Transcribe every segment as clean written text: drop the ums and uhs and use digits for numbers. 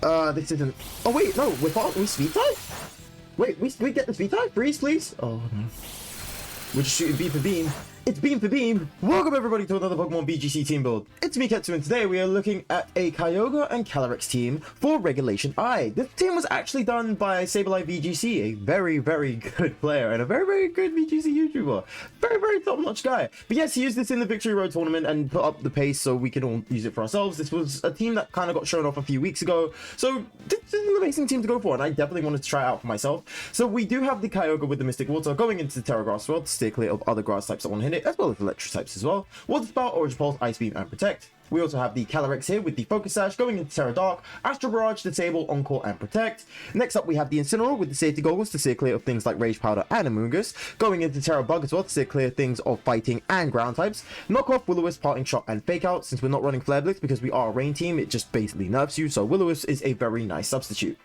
This isn't... Oh, wait, no, we speed type? Wait, we get the speed type? Freeze, please? Oh, no. We're just shooting beam for beam. It's beam for beam. Welcome everybody to another Pokemon VGC team build. It's me, Ketsu, and today we are looking at a Kyogre and Calyrex team for Regulation I. This team was actually done by SableyeVGC, a very, very good player and a very, very good VGC YouTuber. Very, very top-notch guy. But yes, he used this in the Victory Road tournament and put up the pace so we can all use it for ourselves. This was a team that kind of got shown off a few weeks ago. So this is an amazing team to go for, and I definitely wanted to try it out for myself. So we do have the Kyogre with the Mystic Water going into the Terra Grass world to stay clear of other grass types that want to hit it, as well as electric types as well. Water Spout, Orange Pulse, Ice Beam, and Protect. We also have the Calyrex here with the Focus Sash going into Terra Dark, Astral Barrage, Disable, Encore, and Protect. Next up, we have the Incineroar with the Safety Goggles to steer clear of things like Rage Powder and Amoonguss, going into Terra Bug as well to steer clear of things of Fighting and Ground types. Knockoff, Will-O-Wisp, Parting Shot, and Fake Out. Since we're not running Flare Blitz because we are a rain team, it just basically nerfs you, so Will-O-Wisp is a very nice substitute.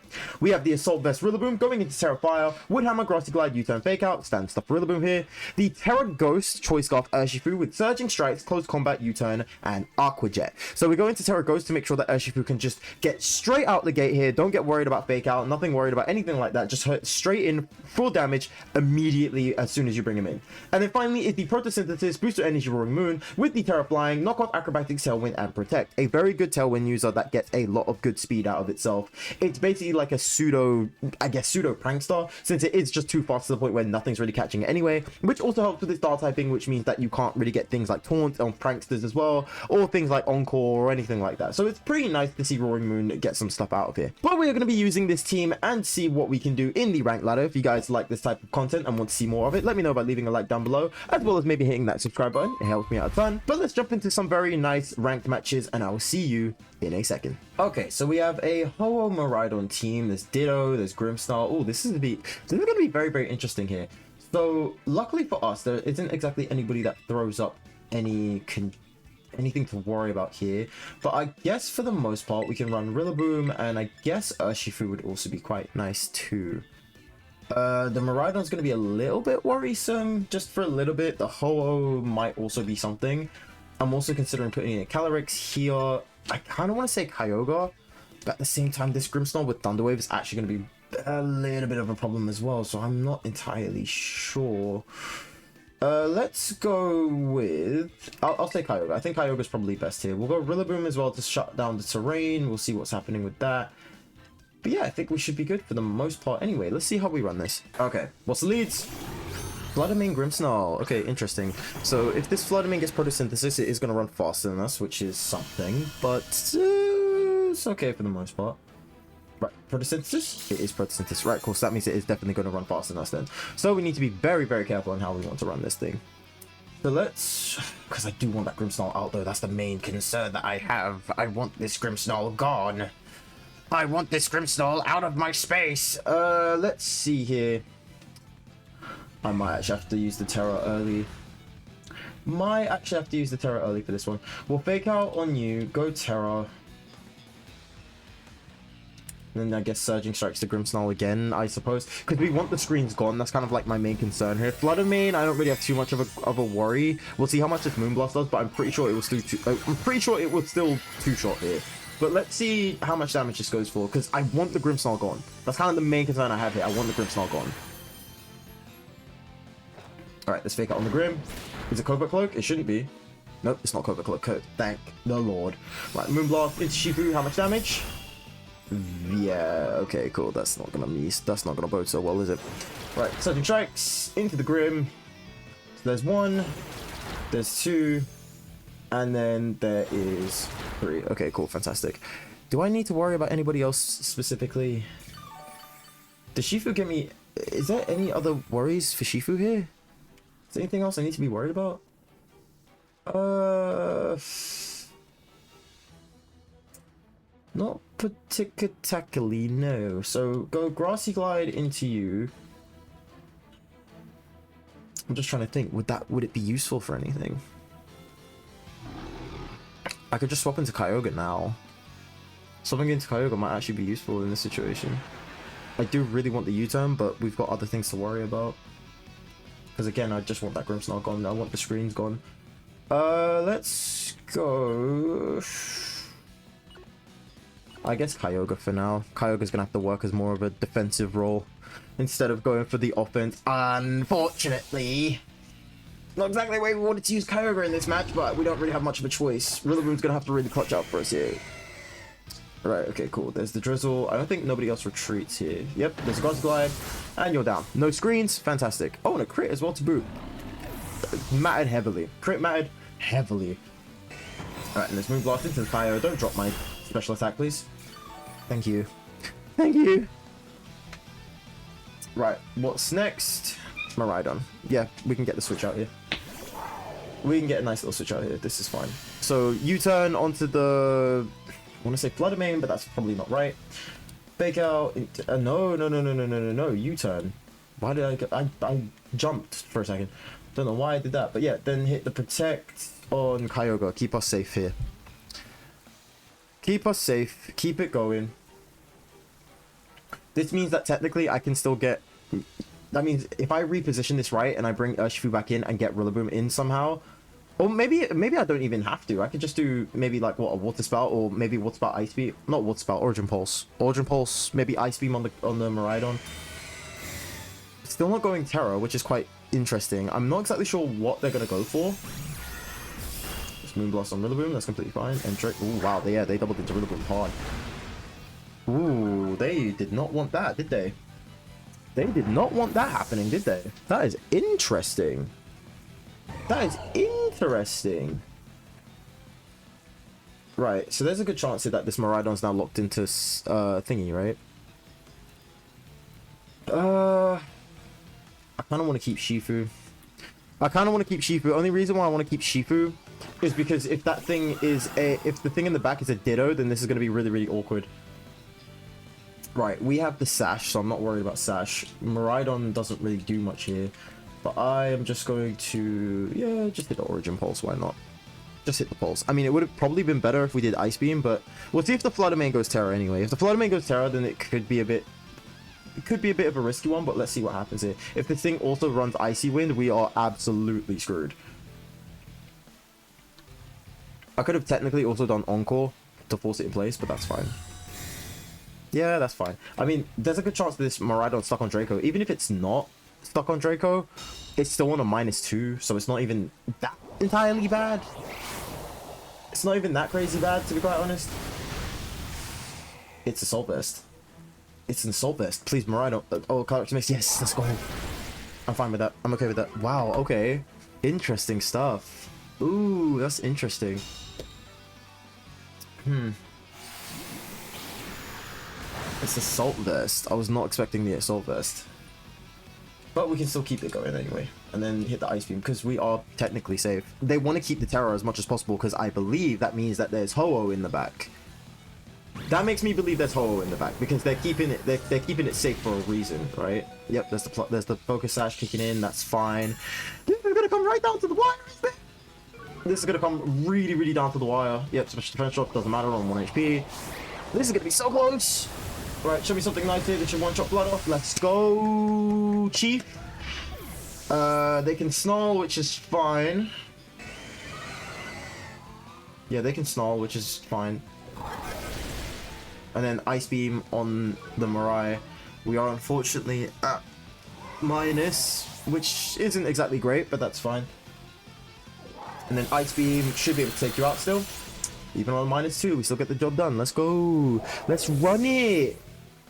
We have the Assault Vest Rillaboom going into Terra Fire, Woodhammer, Grassy Glide, U-Turn, Fake Out, standard stuff for Rillaboom here. The Terra Ghost Choice Scarf Urshifu with Surging Strikes, Close Combat, U-Turn, and Aqua Jet. So we go into Terra Ghost to make sure that Urshifu can just get straight out the gate here. Don't get worried about Fake Out, nothing worried about anything like that. Just hurt straight in, full damage immediately as soon as you bring him in. And then finally is the Photosynthesis Booster Energy Roaring Moon with the Terra Flying, Knockoff, Acrobatics, Tailwind, and Protect. A very good Tailwind user that gets a lot of good speed out of itself. It's basically like a pseudo prankster, since it is just too fast to the point where nothing's really catching it anyway, which also helps with its star typing, which means that you can't really get things like Taunt on pranksters as well, or things like Encore or anything like that. So it's pretty nice to see Roaring Moon get some stuff out of here. But we are going to be using this team and see what we can do in the rank ladder. If you guys like this type of content and want to see more of it, let me know by leaving a like down below, as well as maybe hitting that subscribe button. It helps me out a ton. But let's jump into some very nice ranked matches, and I will see you in a second. Okay, so we have a Ho-Oh Miraidon team. There's Ditto, there's Grimmsnarl. Oh, this is going to be very, very interesting here. So luckily for us, there isn't exactly anybody that throws up anything to worry about here, but I guess for the most part we can run Rillaboom, and I guess Urshifu would also be quite nice too. The Miraidon's going to be a little bit worrisome just for a little bit. The Ho-Oh might also be something. I'm also considering putting in a Calyrex here. I kind of want to say Kyogre, but at the same time this Grimmsnarl with Thunder Wave is actually going to be a little bit of a problem as well, so I'm not entirely sure. Let's go with... I'll say Kyogre. I think Kyogre's probably best here. We'll go Rillaboom as well to shut down the terrain. We'll see what's happening with that. But yeah, I think we should be good for the most part anyway. Let's see how we run this. Okay, what's the leads? Vladimir Grimmsnarl. Okay, interesting. So if this Vladimir gets Photosynthesis, it is going to run faster than us, which is something. But it's okay for the most part. Right, Photosynthesis? It is Photosynthesis. Right, of course, that means it is definitely going to run faster than us then. So we need to be very, very careful on how we want to run this thing. So let's... Because I do want that Grimmsnarl out, though. That's the main concern that I have. I want this Grimmsnarl gone. I want this Grimmsnarl out of my space. Let's see here. I might actually have to use the Terra early. Might actually have to use the Terra early for this one. We'll Fake Out on you. Go Terra. And then I guess Surging Strikes the Grimmsnarl again, I suppose. Because we want the screens gone. That's kind of like my main concern here. Floodamane, I don't really have too much of a worry. We'll see how much this Moonblast does, but I'm pretty sure it was still too short here. But let's see how much damage this goes for, because I want the Grimmsnarl gone. That's kind of the main concern I have here. I want the Grimmsnarl gone. Alright, let's Fake Out on the Grim. Is it Covert Cloak? It shouldn't be. Nope, it's not Covert Cloak. Thank the Lord. Right, Moonblast into Shifu. How much damage? Yeah, okay, cool. That's not gonna bode so well, is it? Right, Surging Strikes into the Grim. So there's one, there's two, and then there is three. Okay, cool, fantastic. Do I need to worry about anybody else specifically? Does Shifu get me... Is there any other worries for Shifu here? Is there anything else I need to be worried about? Not particularly, no. So go Grassy Glide into you. I'm just trying to think, would it be useful for anything? I could just swap into Kyogre now. Swapping into Kyogre might actually be useful in this situation. I do really want the U-turn, but we've got other things to worry about. Because again, I just want that Grimmsnarl gone. I want the screens gone. Let's go... I guess Kyogre for now. Kyogre's gonna have to work as more of a defensive role instead of going for the offense. Unfortunately, not exactly the way we wanted to use Kyogre in this match, but we don't really have much of a choice. Rillaboom's gonna have to really clutch out for us here. Right, okay, cool. There's the Drizzle. I don't think nobody else retreats here. Yep, there's a Grass Glide, and you're down. No screens, fantastic. Oh, and a crit as well to boot. Mattered heavily. Crit mattered heavily. Alright, and let's move blast into the Kyogre. Don't drop my special attack, please. Thank you. Thank you. Right, what's next? Miraidon. Yeah, we can get the switch out here. We can get a nice little switch out here. This is fine. So, U-turn onto the... I want to say Flood Main, but that's probably not right. Fake out. No. U-turn. Why did I jumped for a second. Don't know why I did that. But yeah, then hit the Protect on Kyogre. Keep us safe here. Keep us safe. Keep it going. This means that technically I can still get... That means if I reposition this right and I bring Urshifu back in and get Rillaboom in somehow... Or maybe I don't even have to. I could just do maybe like what, a Water Spout, or maybe Water Spout Ice Beam. Not Water Spout, Origin Pulse. Origin Pulse, maybe Ice Beam on the Miraidon. Still not going Terra, which is quite interesting. I'm not exactly sure what they're gonna go for. Just Moonblast on Rillaboom, that's completely fine. And Drake, ooh, wow, they doubled into Rillaboom hard. Ooh, they did not want that, did they? They did not want that happening, did they? That is interesting. That is interesting. Right, so there's a good chance here that this Miraidon's now locked into thingy, right? I kind of want to keep Shifu. Only reason why I want to keep Shifu is because if that thing is if the thing in the back is a Ditto, then this is going to be really, really awkward. Right, we have the Sash, so I'm not worried about Sash. Miraidon doesn't really do much here. But I am just going to, yeah, just hit the Origin Pulse, why not? Just hit the Pulse. I mean, it would have probably been better if we did Ice Beam, but we'll see if the Flood Main goes Terra anyway. If the Flood Main goes Terra, then it could be a bit of a risky one, but let's see what happens here. If this thing also runs Icy Wind, we are absolutely screwed. I could have technically also done Encore to force it in place, but that's fine. Yeah, that's fine. I mean, there's a good chance that this Miraidon's stuck on Draco. Even if it's not stuck on Draco, it's still on a -2, so it's not even that entirely bad. It's not even that crazy bad, to be quite honest. It's Assault Vest. It's an Assault Vest. Please, Miraidon. Oh, Calyrex mix. Yes, let's go. I'm fine with that. I'm okay with that. Wow, okay. Interesting stuff. Ooh, that's interesting. It's Assault Vest. I was not expecting the Assault Vest. But we can still keep it going anyway. And then hit the Ice Beam, because we are technically safe. They want to keep the Terror as much as possible, because I believe that means that there's Ho-Oh in the back. That makes me believe there's Ho-Oh in the back, because they're keeping it safe for a reason, right? Yep, there's the Focus Sash kicking in, that's fine. This is gonna come right down to the wire, isn't it? This is gonna come really, really down to the wire. Yep, special defense drop, doesn't matter, on 1 HP. This is gonna be so close. Right, show me something nice here that should one-shot blood off. Let's go, Chief. They can Snarl, which is fine. Yeah, they can Snarl, which is fine. And then Ice Beam on the Mirai. We are unfortunately at minus, which isn't exactly great, but that's fine. And then Ice Beam should be able to take you out still. Even on -2, we still get the job done. Let's go. Let's run it.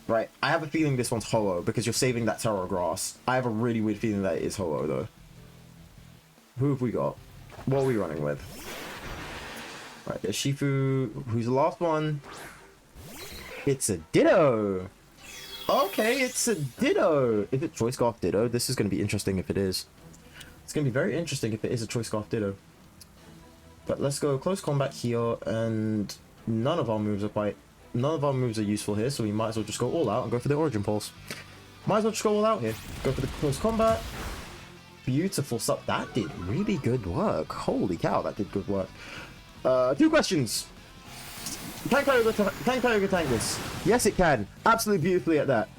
Right, I have a feeling this one's Ho-Oh because you're saving that Terror Grass. I have a really weird feeling that it is Ho-Oh though. Who have we got? What are we running with? Right, there's Shifu. Who's the last one? It's a Ditto. Okay, it's a Ditto. Is it Choice Scarf Ditto? This is going to be interesting if it is. It's going to be very interesting if it is a Choice Scarf Ditto. But let's go close combat here, and none of our moves are useful here, so we might as well just go all out and go for the Origin Pulse. Might as well just go all out here. Go for the close combat. Beautiful stuff. That did really good work. Holy cow, that did good work. 2 questions. Can Kyogre tank this? Yes, it can. Absolutely beautifully at that.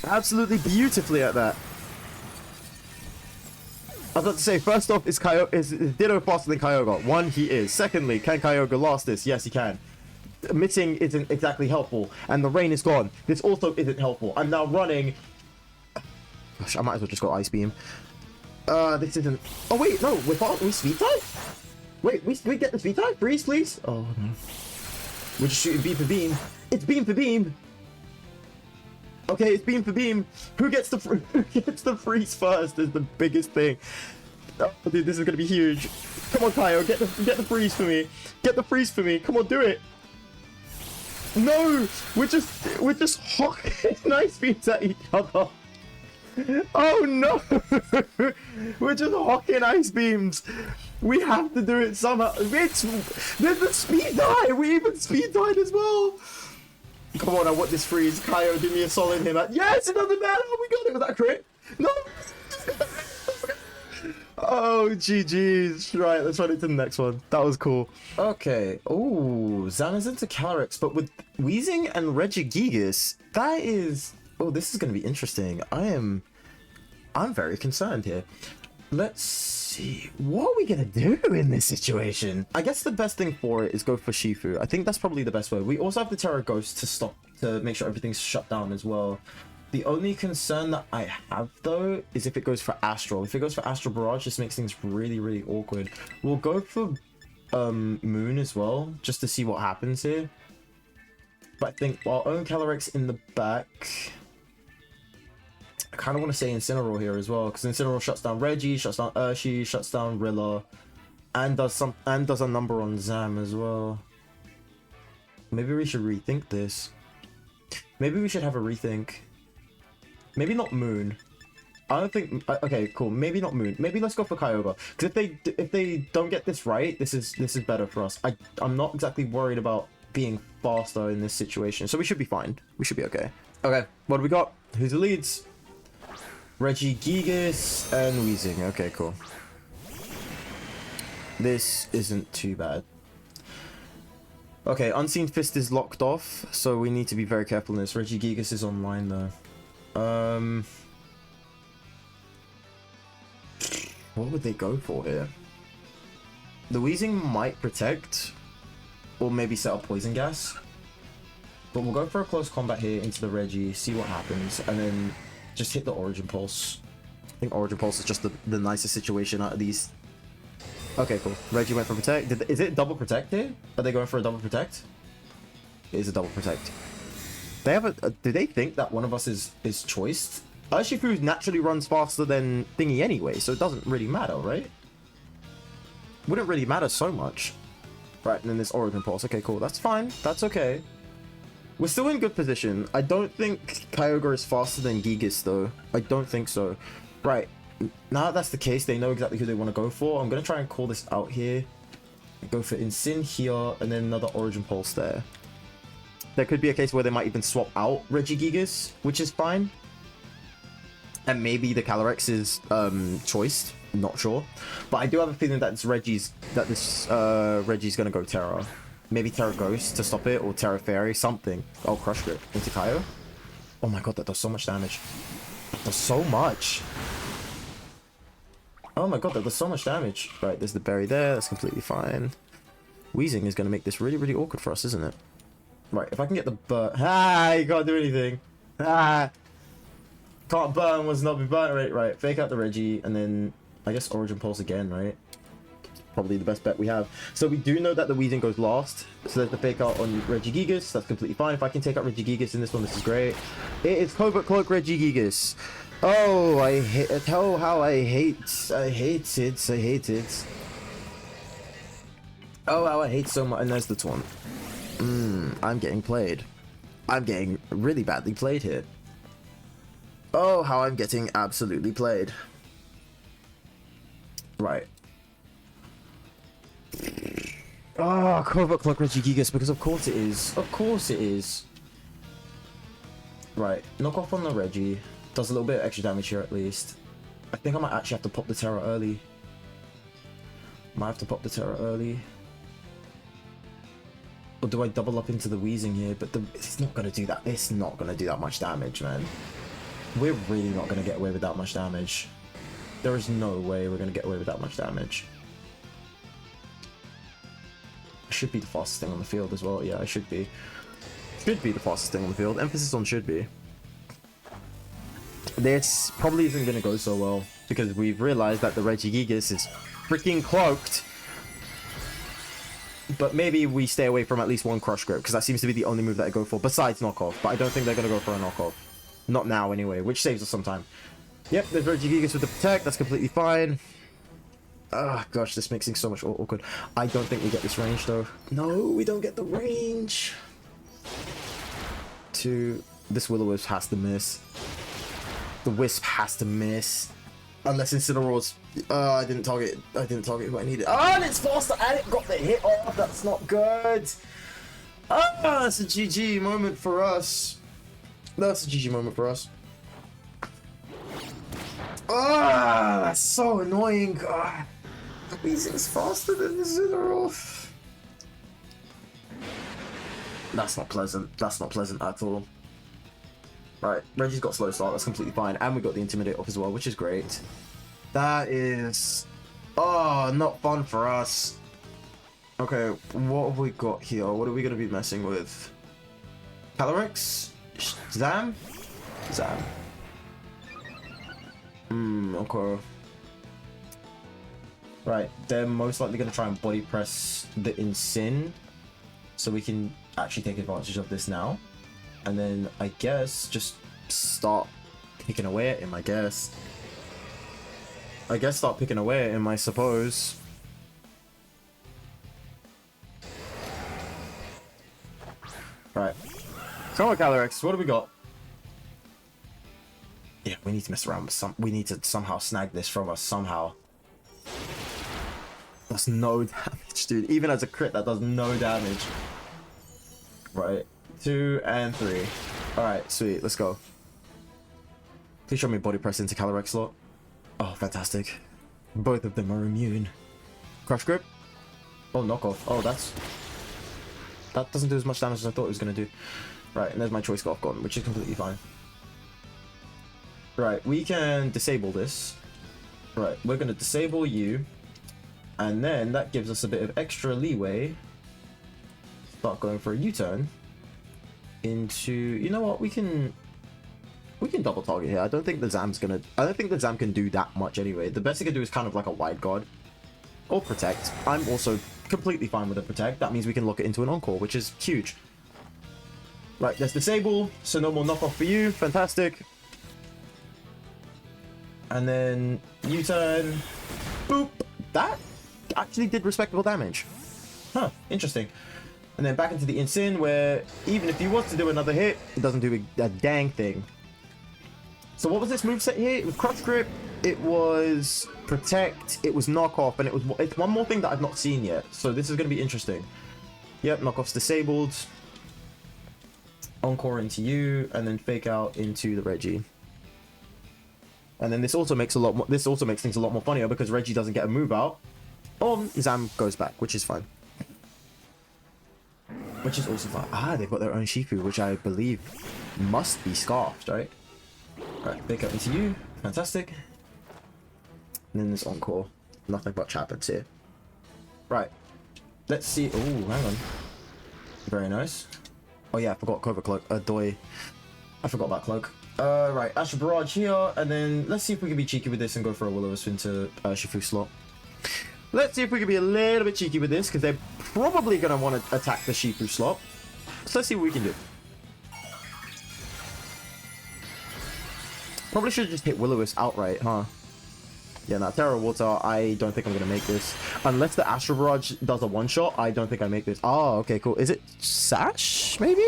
Absolutely beautifully at that. I was about to say, first off, is Ditto faster than Kyogre? 1, he is. Secondly, can Kyogre last this? Yes, he can. Missing isn't exactly helpful, and the rain is gone. This also isn't helpful. I'm now running. Gosh, I might as well just go Ice Beam. This isn't... Oh, wait, no, we Speed Type? Wait, we get the Speed Type? Freeze, please? Oh, no. We're just shooting beam for beam. It's beam for beam! Okay, it's beam for beam. Who gets the freeze first is the biggest thing. Oh, dude, this is gonna be huge. Come on, Kyo, get the freeze for me. Get the freeze for me. Come on, do it. No, we're just hocking Ice Beams at each other. Oh no! We're just hocking Ice Beams. We have to do it somehow. There's a speed die. We even speed died as well. Come on, I want this freeze. Kyo, give me a solid hit. Yes, it doesn't matter. We got it. Was that a crit? No. Oh, GG's. Right, let's run into the next one. That was cool. Okay. Oh, Zan is into Calyrex, but with Weezing and Regigigas, that is... Oh, this is going to be interesting. I'm very concerned here. Let's see. What are we going to do in this situation? I guess the best thing for it is go for Shifu. I think that's probably the best way. We also have the Terra Ghost to make sure everything's shut down as well. The only concern that I have, though, is if it goes for Astral. If it goes for Astral Barrage, this makes things really, really awkward. We'll go for Moon as well, just to see what happens here. But I think our own Calyrex in the back... I kind of want to say Incineroar here as well, because Incineroar shuts down Reggie, shuts down Urshi, shuts down Rilla, and does a number on Zam as well. Maybe we should rethink this. Maybe we should have a rethink. Maybe not Moon. I don't think... Okay, cool. Maybe not Moon. Maybe let's go for Kyogre. Because if they don't get this right, this is better for us. I'm not exactly worried about being faster in this situation, so we should be fine. We should be okay. Okay, what do we got? Who's the leads? Regigigas and Weezing. Okay, cool. This isn't too bad. Okay, Unseen Fist is locked off, so we need to be very careful in this. Regigigas is online though. What would they go for here? The Weezing might protect, or maybe set up Poison Gas. But we'll go for a close combat here into the Reggie, see what happens, and then just hit the Origin Pulse. I think Origin Pulse is just the nicest situation out of these. Okay, cool. Reggie went for Protect. Is it double Protect here? Are they going for a double Protect? It is a double Protect. They have do they think that one of us is choiced? Urshifu naturally runs faster than Thingy anyway, so it doesn't really matter, right? Wouldn't really matter so much. Right, and then this Origin Pulse. Okay, cool. That's fine. That's okay. We're still in good position. I don't think Kyogre is faster than Gigas, though. I don't think so. Right. Now that that's the case, they know exactly who they want to go for. I'm going to try and call this out here. Go for Incin here, and then another Origin Pulse there. There could be a case where they might even swap out Regigigas, which is fine. And maybe the Calyrex is choiced. I'm not sure. But I do have a feeling that this Reggie's going to go Terra. Maybe Terra Ghost to stop it, or Terra Fairy, something. Oh, Crush Grip into Kyo. Oh my god, that does so much damage. That does so much. Oh my god, that does so much damage. Right, there's the berry there. That's completely fine. Weezing is going to make this really, really awkward for us, isn't it? Right, if I can get the burn... Ah, you can't do anything. Ah. Can't burn was not be burnt. Right, fake out the Reggie, and then I guess Origin Pulse again, right? Probably the best bet we have. So we do know that the Weezing goes last. So there's the fake out on Regigigas. That's completely fine. If I can take out Regigigas in this one, this is great. It is Covert Cloak Regigigas. Oh, I hate it. Oh, how I hate it. I hate it. Oh, how I hate so much. And there's the taunt. I'm getting played. I'm getting really badly played here. Oh, how I'm getting absolutely played. Right. Oh, Covert Cloak Regigigas, because of course it is. Of course it is. Right, knock off on the Reggie. Does a little bit of extra damage here at least. I think I might actually have to pop the Terra early. Might have to pop the Terra early. Or do I double up into the Weezing here? But it's not going to do that. It's not going to do that much damage, man. We're really not going to get away with that much damage. There is no way we're going to get away with that much damage. should be the fastest thing on the field as well. Yeah, I should be. Should be the fastest thing on the field. Emphasis on should be. This probably isn't going to go so well because we've realized that the VGC is freaking cloaked. But maybe we stay away from at least one Crush Grip because that seems to be the only move that I go for besides knockoff. But I don't think they're going to go for a knockoff. Not now anyway, which saves us some time. Yep, there's VGC with the Protect. That's completely fine. Ah, gosh, this makes things so much awkward. I don't think we get this range though. No, we don't get the range. This Will-O-Wisp has to miss. The Wisp has to miss. Unless Incineroar's... I didn't target who I needed. Oh, and it's faster and it got the hit off. That's not good. Ah, that's a GG moment for us. That's a GG moment for us. Ah, that's so annoying. Ah, Weezing's faster than Incineroar. That's not pleasant. That's not pleasant at all. Right, Reggie's got slow start, that's completely fine. And we got the Intimidate off as well, which is great. That is... Oh, not fun for us. Okay, what have we got here? What are we going to be messing with? Calyrex? Zam? Zam. Okay. Right, they're most likely going to try and body press the Incin. So we can actually take advantage of this now. And then, I guess, just start picking away at him, I guess. Start picking away at him, I suppose. Right. Come on, Calyrex, what do we got? Yeah, we need to mess around with some... We need to somehow snag this from us, somehow. That's no damage, dude. Even as a crit, that does no damage. Right. 2 and 3. Alright, sweet. Let's go. Please show me body press into Calyrex slot. Oh, fantastic. Both of them are immune. Crush Grip. Oh, knockoff. Oh, that doesn't do as much damage as I thought it was going to do. Right, and there's my Choice Scarf gone, which is completely fine. Right, we can disable this. Right, we're going to disable you. And then that gives us a bit of extra leeway. Start going for a U-turn. Into, you know what, we can double target here. I don't think the Zam's gonna... I don't think the Zam can do that much anyway. The best he can do is kind of like a Wide Guard. Or Protect. I'm also completely fine with a Protect. That means we can lock it into an Encore, which is huge. Right, let's disable. So no more knockoff for you. Fantastic. And then U-turn. Boop. That actually did respectable damage. Huh, interesting. And then back into the Incin, where even if he was to do another hit, it doesn't do a dang thing. So what was this moveset here? It was Crush Grip, it was Protect, it was Knockoff, and it's one more thing that I've not seen yet. So this is going to be interesting. Yep, Knockoff's disabled. Encore into you, and then Fake Out into the Reggie. And then this also makes things a lot more funnier because Reggie doesn't get a move out. Zam goes back, which is fine. Which is also fine. Ah, they've got their own Shifu, which I believe must be Scarfed, right? Right, Fake Out into you. Fantastic. And then this Encore. Nothing but Chappets here. Right. Let's see. Oh, hang on. Very nice. Oh yeah, I forgot Covert Cloak. Doi. I forgot about Cloak. Right, Astral Barrage here, and then let's see if we can be cheeky with this and go for a Will-O-Wisp into Shifu slot. Let's see if we can be a little bit cheeky with this, because they're probably going to want to attack the Shifu slot. So let's see what we can do. Probably should have just hit Will-O-Wisp outright, huh? Yeah, now Terra Water, I don't think I'm going to make this. Unless the Astral Barrage does a one-shot, I don't think I make this. Oh, okay, cool. Is it Sash, maybe?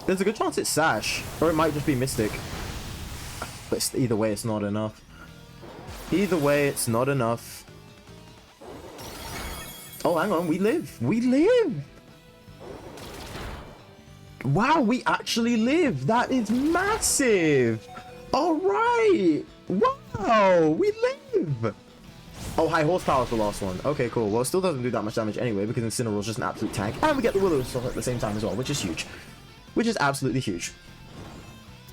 There's a good chance it's Sash. Or it might just be Mystic. But either way, it's not enough. Either way, it's not enough. Oh, hang on. We live. We live. Wow, we actually live. That is massive. All right. Wow, we live. Oh, high horsepower is the last one. Okay, cool. Well, it still doesn't do that much damage anyway because Incineroar is just an absolute tank. And we get the Will-O-Wisp at the same time as well, which is huge. Which is absolutely huge.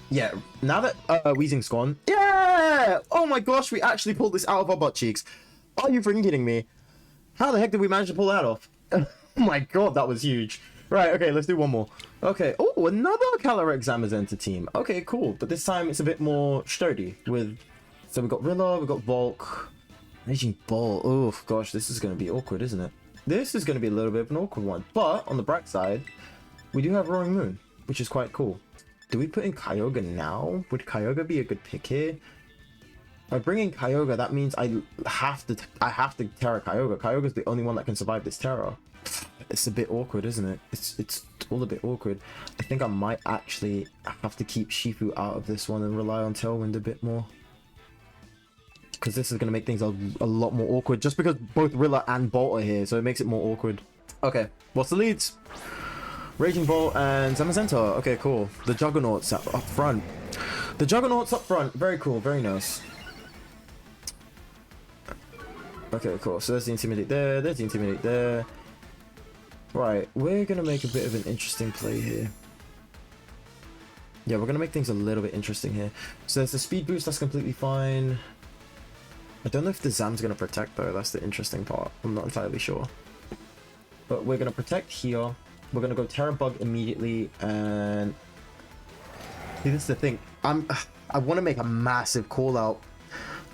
Yeah, now that Weezing's gone. Yeah! Oh my gosh, we actually pulled this out of our butt cheeks. Are you freaking kidding me? How the heck did we manage to pull that off? Oh my god, that was huge. Right, okay, let's do one more. Okay, oh, another Calyrex Zamazenta team. Okay, cool, but this time it's a bit more sturdy with... So we've got Rilla, we've got Volk, Raging Bolt. Oh, gosh, this is going to be awkward, isn't it? This is going to be a little bit of an awkward one. But, on the bright side, we do have Roaring Moon, which is quite cool. Do we put in Kyogre now? Would Kyogre be a good pick here? By bringing Kyogre, that means I have to Terra Kyogre. Kyogre's the only one that can survive this Terra. It's a bit awkward, isn't it? It's all a bit awkward. I think I might actually have to keep Shifu out of this one and rely on Tailwind a bit more. Because this is going to make things a lot more awkward. Just because both Rilla and Bolt are here, so it makes it more awkward. Okay, what's the leads? Raging Bolt and Zamazenta. Okay, cool. The Juggernauts up front. The Juggernauts up front. Very cool, very nice. Okay, cool. So there's the Intimidate there. There's the Intimidate there. Right, we're going to make a bit of an interesting play here. Yeah, we're going to make things a little bit interesting here. So there's the speed boost, that's completely fine. I don't know if the Zam's going to protect though, that's the interesting part. I'm not entirely sure. But we're going to protect here. We're going to go Terra Bug immediately and... See, this is the thing. I want to make a massive call out.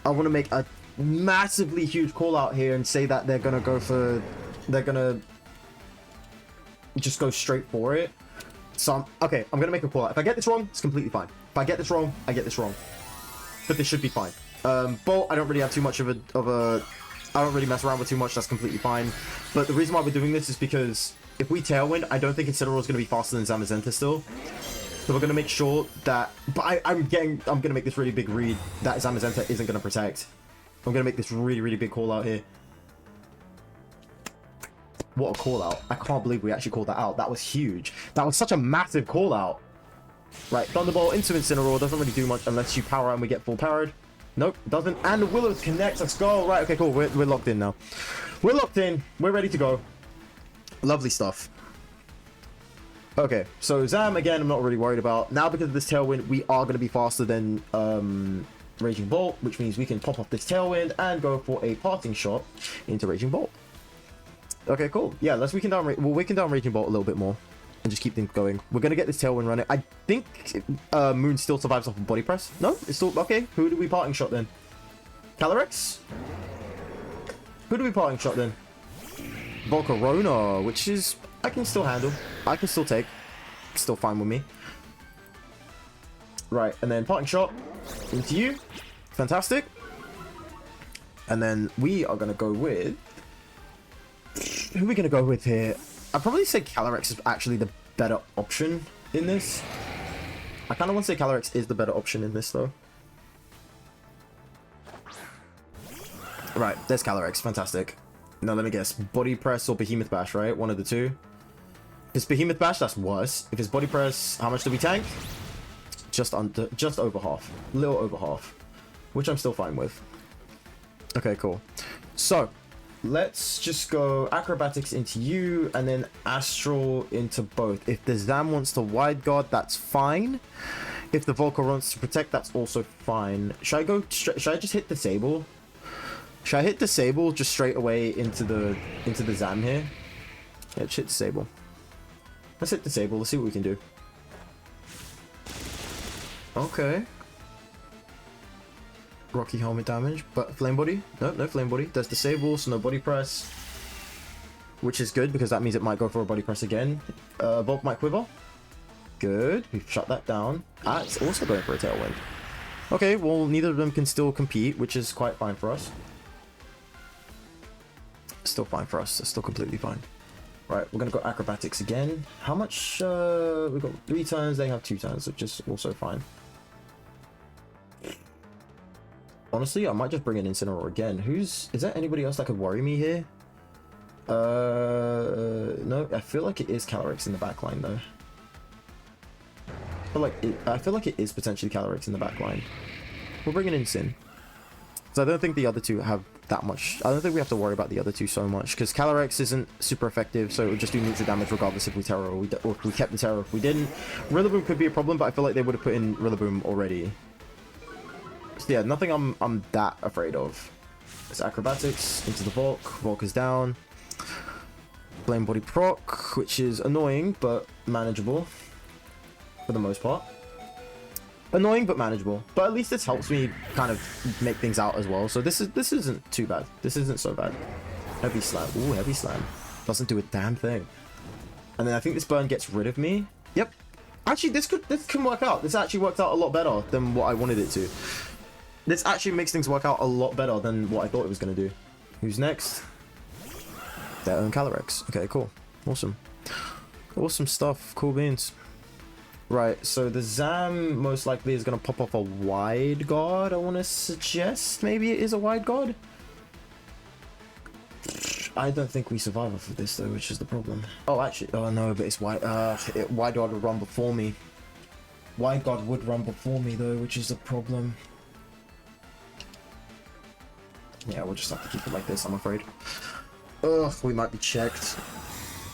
I want to make a massively huge call out here and say that they're going to go for... They're going to... just go straight for it. So okay, I'm gonna make a call out. If I get this wrong, it's completely fine. If I get this wrong, I get this wrong. But this should be fine. Bolt, I don't really have too much of a I don't really mess around with too much. That's completely fine. But the reason why we're doing this is because if we Tailwind, I don't think Incineroar is gonna be faster than Zamazenta still. So we're gonna make sure that. But I'm gonna make this really big read that Zamazenta isn't gonna protect. I'm gonna make this really big call out here. What a call out. I can't believe we actually called that out. That was huge. That was such a massive call out. Right, Thunderbolt into Incineroar. Doesn't really do much unless you power and we get full powered. Nope, doesn't. And the Willows connects. Let's go. Right, okay, cool. We're locked in now. We're locked in. We're ready to go. Lovely stuff. Okay, so Zam, again, I'm not really worried about. Now because of this Tailwind, we are going to be faster than Raging Bolt, which means we can pop off this Tailwind and go for a parting shot into Raging Bolt. Okay, cool. Yeah, let's weaken down. We'll weaken down Raging Bolt a little bit more and just keep things going. We're gonna get this Tailwind running. I think Moon still survives off of Body Press. No, it's still okay. Who do we parting shot then? Calyrex? Who do we parting shot then? Volcarona, which is I can still handle. I can still take. Still fine with me. Right, and then parting shot into you. Fantastic. And then we are gonna go with. Who are we going to go with here? I'd probably say Calyrex is actually the better option in this. I kind of want to say Calyrex is the better option in this, though. Right, there's Calyrex. Fantastic. Now, let me guess. Body Press or Behemoth Bash, right? One of the two. If it's Behemoth Bash, that's worse. If it's Body Press, how much do we tank? Just over half. A little over half. Which I'm still fine with. Okay, cool. So... let's just go Acrobatics into you and then Astral into both. If the Zam wants to Wide Guard, that's fine. If the Volcar wants to Protect, that's also fine. Should I go? Should I just hit Disable? Should I hit Disable just straight away into the Zam here? Yeah, just hit Disable. Let's hit Disable. Let's see what we can do. Okay. Rocky helmet damage, but flame body? No, no flame body. There's Disable, so no body press. Which is good because that means it might go for a body press again. Bulk might quiver. Good. We've shut that down. Ah, it's also going for a Tailwind. Okay, well, neither of them can still compete, which is quite fine for us. Still fine for us. It's still completely fine. Right, we're going to go Acrobatics again. How much? We've got 3 turns. They have 2 turns, which is also fine. Honestly, I might just bring in Incineroar again. Is there anybody else that could worry me here? No, I feel like it is Calyrex in the backline though. I feel like it is potentially Calyrex in the backline. We'll bring in Incin. So I don't think the other two have that much. I don't think we have to worry about the other two so much because Calyrex isn't super effective, so it would just do neutral damage regardless if we Terra or if we kept the Terra. If we didn't, Rillaboom could be a problem, but I feel like they would have put in Rillaboom already. So yeah, nothing I'm that afraid of. It's Acrobatics into the Volk. Volk is down. Blame body proc, which is annoying but manageable for the most part. Annoying but manageable, but at least this helps me kind of make things out as well. So this isn't too bad. This isn't so bad. Heavy slam. Ooh, heavy slam. Doesn't do a damn thing. And then I think this burn gets rid of me. Yep. Actually, this can work out. This actually worked out a lot better than what I wanted it to. This actually makes things work out a lot better than what I thought it was going to do. Who's next? Their own Calyrex. Okay, cool. Awesome. Awesome stuff. Cool beans. Right, so the Zam most likely is going to pop off a wide guard. I want to suggest maybe it is a wide guard. I don't think we survive off of this though, which is the problem. Oh, actually, oh no, but it's wide. Wide guard would run before me. Wide guard would run before me though, which is the problem. Yeah, we'll just have to keep it like this, I'm afraid. Ugh, we might be checked.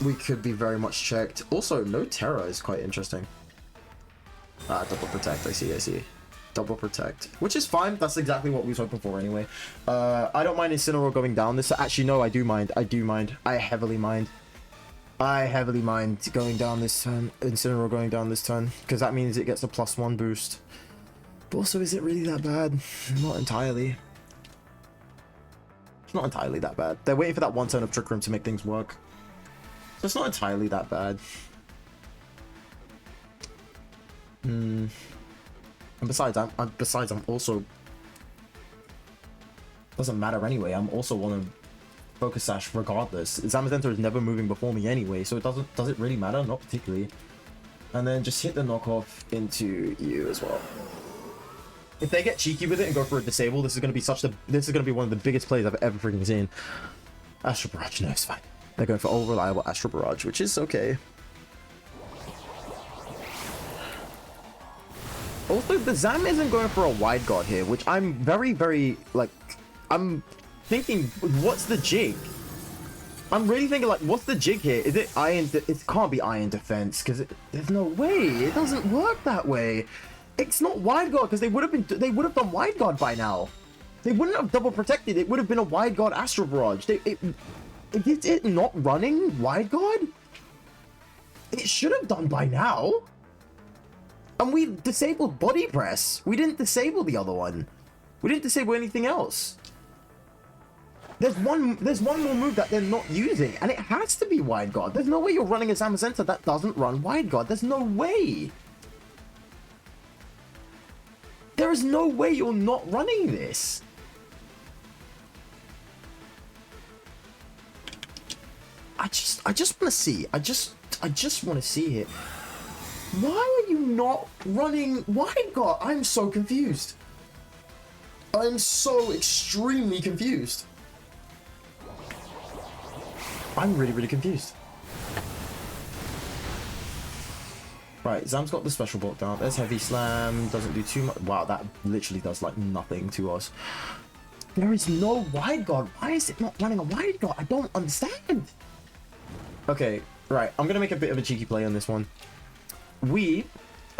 We could be very much checked. Also, no Terra is quite interesting. Ah, double protect, I see. Double protect, which is fine. That's exactly what we was hoping for anyway. I don't mind Incineroar going down this. Actually, no, I do mind. I heavily mind. Going down this turn. Incineroar going down this turn, because that means it gets a +1 boost. But also, is it really that bad? Not entirely. It's not entirely that bad. They're waiting for that one turn of Trick Room to make things work. So it's not entirely that bad. And besides, I'm also, doesn't matter anyway. I'm also on a Focus Sash regardless. Zamazenta is never moving before me anyway, so does it really matter? Not particularly. And then just hit the knockoff into you as well. If they get cheeky with it and go for a disable, this is going to be one of the biggest plays I've ever freaking seen. Astral Barrage, no, it's fine. They're going for all reliable Astral Barrage, which is okay. Also, the Zam isn't going for a wide guard here, which I'm very, like, I'm thinking, what's the jig? I'm really thinking, like, what's the jig here? Is it iron? It can't be iron defense, because there's no way. It doesn't work that way. It's not wide guard, because they would have done wide guard by now. They wouldn't have double protected. It would have been a wide guard Astral Barrage. Is it not running wide guard? It should have done by now. And we disabled Body Press. We didn't disable the other one. We didn't disable anything else. There's one more move that they're not using, and it has to be wide guard. There's no way you're running a Zamazenta that doesn't run wide guard. There's no way. There is no way you're not running this. I just want to see. I just want to see it. Why are you not running wide guard? I'm so confused. I'm so extremely confused. I'm really confused. Right, Zam's got the special bolt down. There's Heavy Slam. Doesn't do too much. Wow, that literally does like nothing to us. There is no wide guard. Why is it not running a wide guard? I don't understand. Okay, right. I'm going to make a bit of a cheeky play on this one. We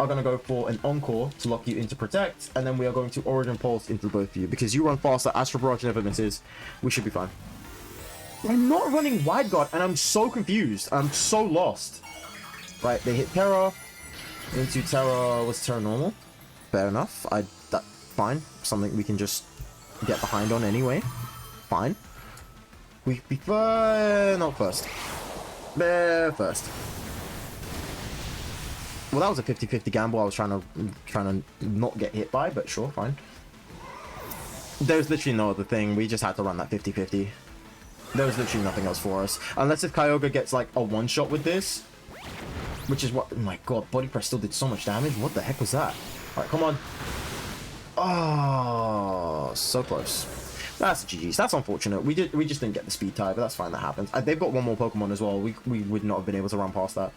are going to go for an Encore to lock you into Protect, and then we are going to Origin Pulse into both of you. Because you run faster, Astral Barrage never misses. We should be fine. I'm not running wide guard, and I'm so confused. I'm so lost. Right, they hit Terra. Into Terra. Was Terra normal? Fair enough. That's fine. Something we can just get behind on anyway. Fine. We prefer not first. There first. Well, that was a 50-50 gamble. I was trying to not get hit by, but sure, fine. There's literally no other thing. We just had to run that 50-50. There was literally nothing else for us. Unless if Kyogre gets like a one-shot with this. Which is what... Oh my god, Body Press still did so much damage. What the heck was that? Alright, come on. Oh, so close. That's GG's. That's unfortunate. We just didn't get the speed tie, but that's fine. That happens. They've got one more Pokemon as well. We would not have been able to run past that.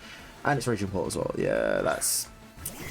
And it's Raging Port as well. Yeah, that's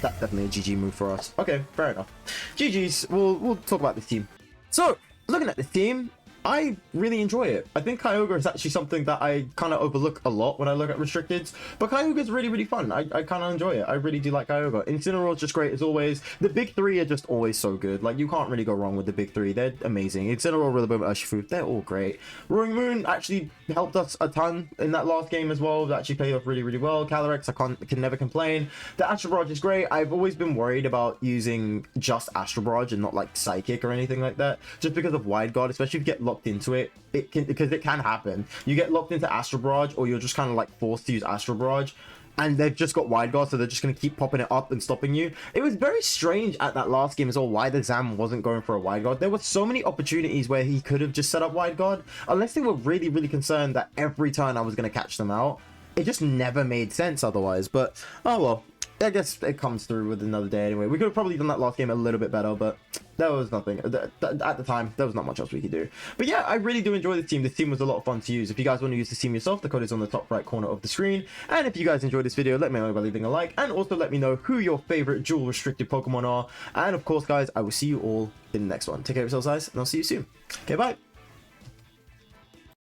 definitely a GG move for us. Okay, fair enough. GG's. We'll talk about this team. So, looking at this team, I really enjoy it. I think Kyogre is actually something that I kind of overlook a lot when I look at restricteds, but Kyogre is really, really fun. I kind of enjoy it. I really do like Kyogre. Incineroar is just great as always. The big three are just always so good. Like, you can't really go wrong with the big three. They're amazing. Incineroar, Rillaboom, Urshifu, they're all great. Roaring Moon actually helped us a ton in that last game as well. That actually paid off really, really well. Calyrex, I can never complain. The Astro Barrage is great. I've always been worried about using just Astro Barrage and not like Psychic or anything like that, just because of Wide Guard, especially if you get locked into it. Because it can happen. You get locked into Astro Barrage, or you're just kind of like forced to use Astro Barrage, and they've just got Wide Guard, so they're just going to keep popping it up and stopping you. It was very strange at that last game as well why the Zam wasn't going for a Wide Guard. There were so many opportunities where he could have just set up Wide Guard, unless they were really, really concerned that every turn I was going to catch them out. It just never made sense otherwise, but oh well. I guess it comes through with another day anyway. We could have probably done that last game a little bit better, but there was nothing. At the time, there was not much else we could do. But yeah, I really do enjoy this team. This team was a lot of fun to use. If you guys want to use this team yourself, the code is on the top right corner of the screen. And if you guys enjoyed this video, let me know by leaving a like. And also let me know who your favorite dual restricted Pokemon are. And of course, guys, I will see you all in the next one. Take care of yourselves, guys, and I'll see you soon. Okay, bye.